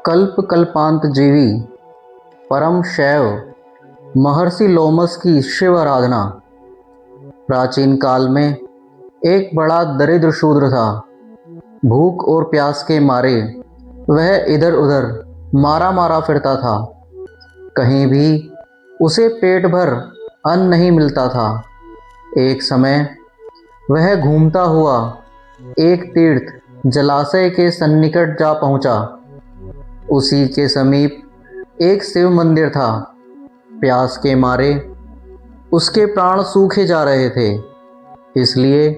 कल्प कल्पांत जीवी परम शैव महर्षि लोमस की शिव आराधना। प्राचीन काल में एक बड़ा दरिद्र शूद्र था। भूख और प्यास के मारे वह इधर उधर मारा मारा फिरता था। कहीं भी उसे पेट भर अन्न नहीं मिलता था। एक समय वह घूमता हुआ एक तीर्थ जलाशय के सन्निकट जा पहुंचा। उसी के समीप एक शिव मंदिर था। प्यास के मारे उसके प्राण सूखे जा रहे थे, इसलिए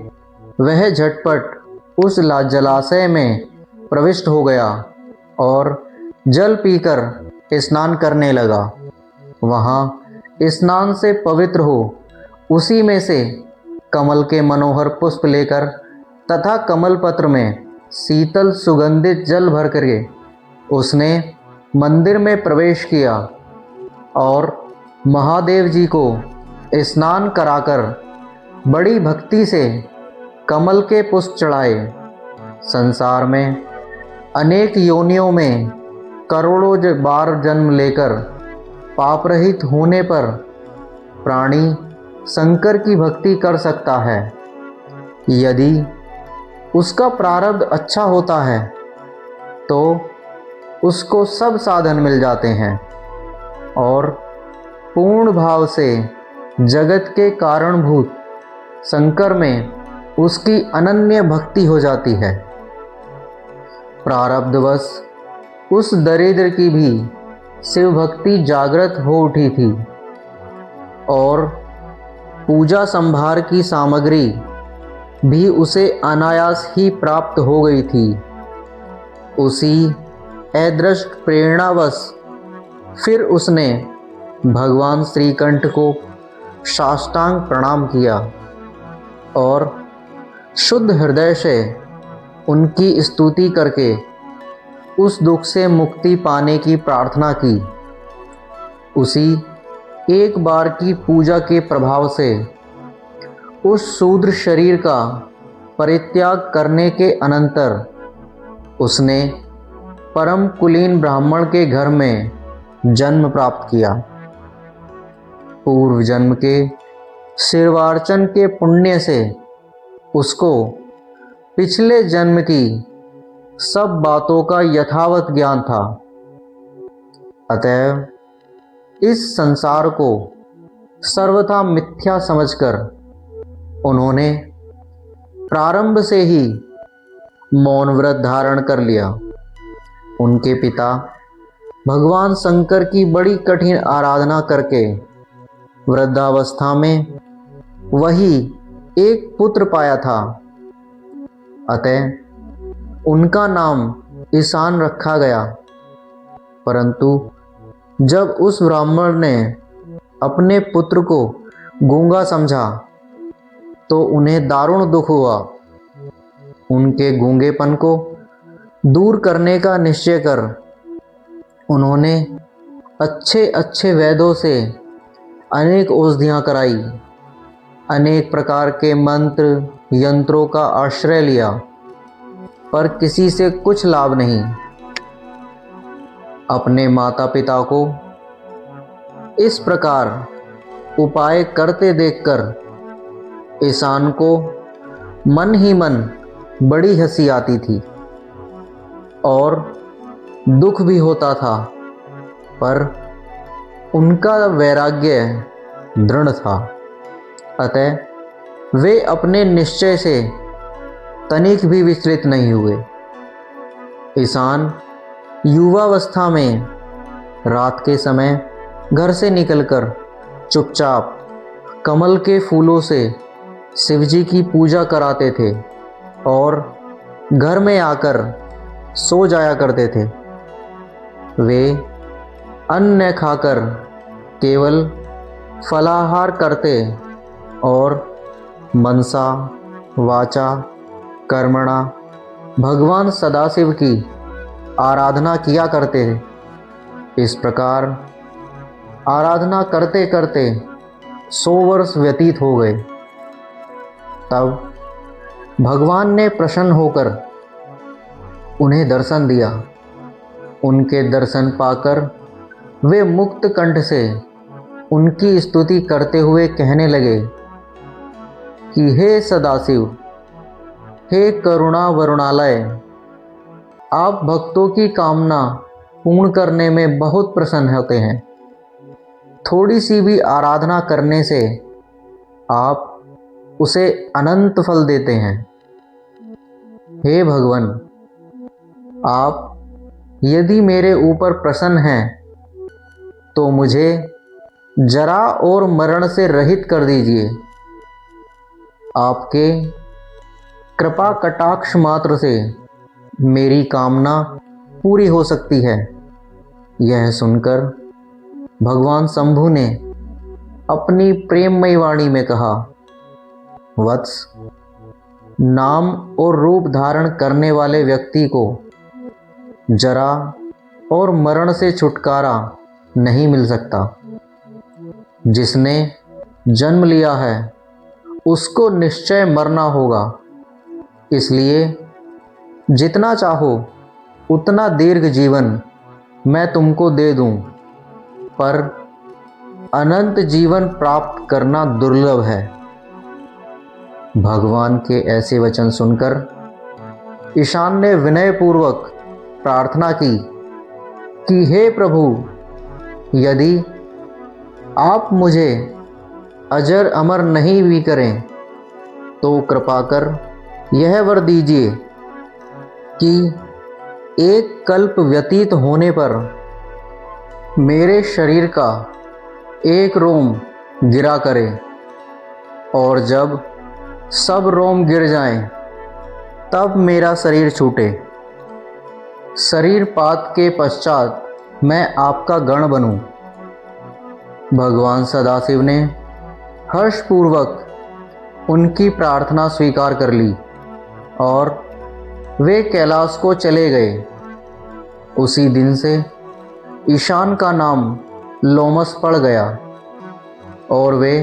वह झटपट उस जलाशय में प्रविष्ट हो गया और जल पीकर स्नान करने लगा। वहाँ स्नान से पवित्र हो उसी में से कमल के मनोहर पुष्प लेकर तथा कमल पत्र में शीतल सुगंधित जल भर करके उसने मंदिर में प्रवेश किया और महादेव जी को स्नान कराकर बड़ी भक्ति से कमल के पुष्प चढ़ाए। संसार में अनेक योनियों में करोड़ों बार जन्म लेकर पाप रहित होने पर प्राणी शंकर की भक्ति कर सकता है। यदि उसका प्रारब्ध अच्छा होता है तो उसको सब साधन मिल जाते हैं और पूर्ण भाव से जगत के कारणभूत शंकर में उसकी अनन्य भक्ति हो जाती है। प्रारब्धवश उस दरिद्र की भी शिव भक्ति जागृत हो उठी थी और पूजा संभार की सामग्री भी उसे अनायास ही प्राप्त हो गई थी। उसी अदृष्ट प्रेरणावश फिर उसने भगवान श्रीकंठ को साष्टांग प्रणाम किया और शुद्ध हृदय से उनकी स्तुति करके उस दुख से मुक्ति पाने की प्रार्थना की। उसी एक बार की पूजा के प्रभाव से उस शूद्र शरीर का परित्याग करने के अनंतर उसने परम कुलीन ब्राह्मण के घर में जन्म प्राप्त किया। पूर्व जन्म के शिवार्चन के पुण्य से उसको पिछले जन्म की सब बातों का यथावत ज्ञान था। अतएव इस संसार को सर्वथा मिथ्या समझकर उन्होंने प्रारंभ से ही मौन व्रत धारण कर लिया। उनके पिता भगवान शंकर की बड़ी कठिन आराधना करके वृद्धावस्था में वही एक पुत्र पाया था। अतः उनका नाम ईशान रखा गया। परंतु जब उस ब्राह्मण ने अपने पुत्र को गूंगा समझा तो उन्हें दारुण दुख हुआ। उनके गूंगेपन को दूर करने का निश्चय कर उन्होंने अच्छे अच्छे वैद्यों से अनेक औषधियाँ कराई, अनेक प्रकार के मंत्र यंत्रों का आश्रय लिया, पर किसी से कुछ लाभ नहीं। अपने माता पिता को इस प्रकार उपाय करते देखकर ईशान को मन ही मन बड़ी हंसी आती थी और दुख भी होता था, पर उनका वैराग्य दृढ़ था। अतः वे अपने निश्चय से तनिक भी विचलित नहीं हुए। ईशान युवावस्था में रात के समय घर से निकलकर चुपचाप कमल के फूलों से शिवजी की पूजा कराते थे और घर में आकर सो जाया करते थे। वे अन्न खाकर केवल फलाहार करते और मनसा वाचा कर्मणा भगवान सदाशिव की आराधना किया करते थे। इस प्रकार आराधना करते करते 100 वर्ष व्यतीत हो गए। तब भगवान ने प्रसन्न होकर उन्हें दर्शन दिया उनके दर्शन पाकर वे मुक्त कंठ से उनकी स्तुति करते हुए कहने लगे कि हे सदाशिव, हे करुणा वरुणालय, आप भक्तों की कामना पूर्ण करने में बहुत प्रसन्न होते हैं। थोड़ी सी भी आराधना करने से आप उसे अनंत फल देते हैं। हे भगवान, आप यदि मेरे ऊपर प्रसन्न हैं तो मुझे जरा और मरण से रहित कर दीजिए। आपके कृपा कटाक्ष मात्र से मेरी कामना पूरी हो सकती है। यह सुनकर भगवान शंभु ने अपनी प्रेममयी वाणी में कहा, वत्स, नाम और रूप धारण करने वाले व्यक्ति को जरा और मरण से छुटकारा नहीं मिल सकता। जिसने जन्म लिया है उसको निश्चय मरना होगा। इसलिए जितना चाहो उतना दीर्घ जीवन मैं तुमको दे दूं, पर अनंत जीवन प्राप्त करना दुर्लभ है। भगवान के ऐसे वचन सुनकर ईशान ने विनयपूर्वक प्रार्थना की कि हे प्रभु, यदि आप मुझे अजर अमर नहीं भी करें तो कृपा कर यह वर दीजिए कि एक कल्प व्यतीत होने पर मेरे शरीर का एक रोम गिरा करे, और जब सब रोम गिर जाएं, तब मेरा शरीर छूटे। शरीर पात के पश्चात मैं आपका गण बनूं। भगवान सदाशिव ने हर्षपूर्वक उनकी प्रार्थना स्वीकार कर ली और वे कैलाश को चले गए। उसी दिन से ईशान का नाम लोमस पड़ गया और वे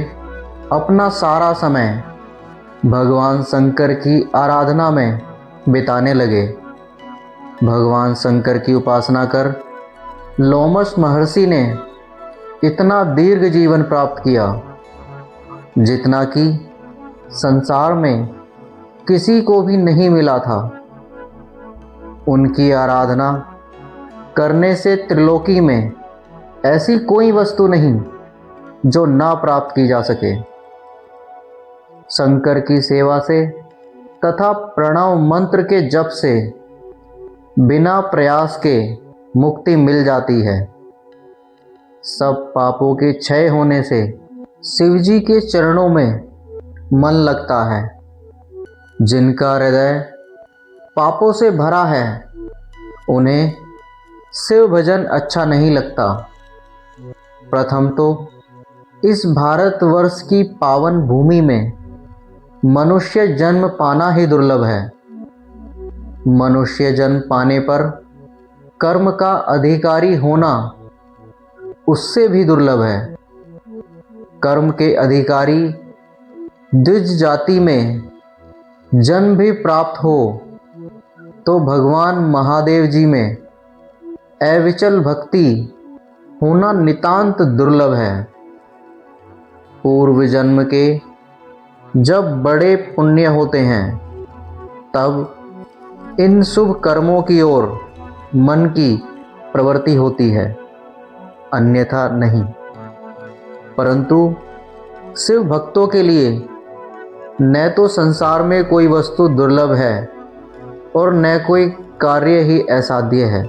अपना सारा समय भगवान शंकर की आराधना में बिताने लगे। भगवान शंकर की उपासना कर लोमस महर्षि ने इतना दीर्घ जीवन प्राप्त किया जितना कि संसार में किसी को भी नहीं मिला था। उनकी आराधना करने से त्रिलोकी में ऐसी कोई वस्तु नहीं जो ना प्राप्त की जा सके। शंकर की सेवा से तथा प्रणव मंत्र के जप से बिना प्रयास के मुक्ति मिल जाती है। सब पापों के क्षय होने से शिवजी के चरणों में मन लगता है। जिनका हृदय पापों से भरा है उन्हें शिव भजन अच्छा नहीं लगता। प्रथम तो इस भारतवर्ष की पावन भूमि में मनुष्य जन्म पाना ही दुर्लभ है। मनुष्य जन्म पाने पर कर्म का अधिकारी होना उससे भी दुर्लभ है। कर्म के अधिकारी द्विज जाति में जन्म भी प्राप्त हो तो भगवान महादेव जी में अविचल भक्ति होना नितांत दुर्लभ है। पूर्व जन्म के जब बड़े पुण्य होते हैं तब इन शुभ कर्मों की ओर मन की प्रवृत्ति होती है, अन्यथा नहीं। परंतु शिव भक्तों के लिए न तो संसार में कोई वस्तु दुर्लभ है और न कोई कार्य ही असाध्य है।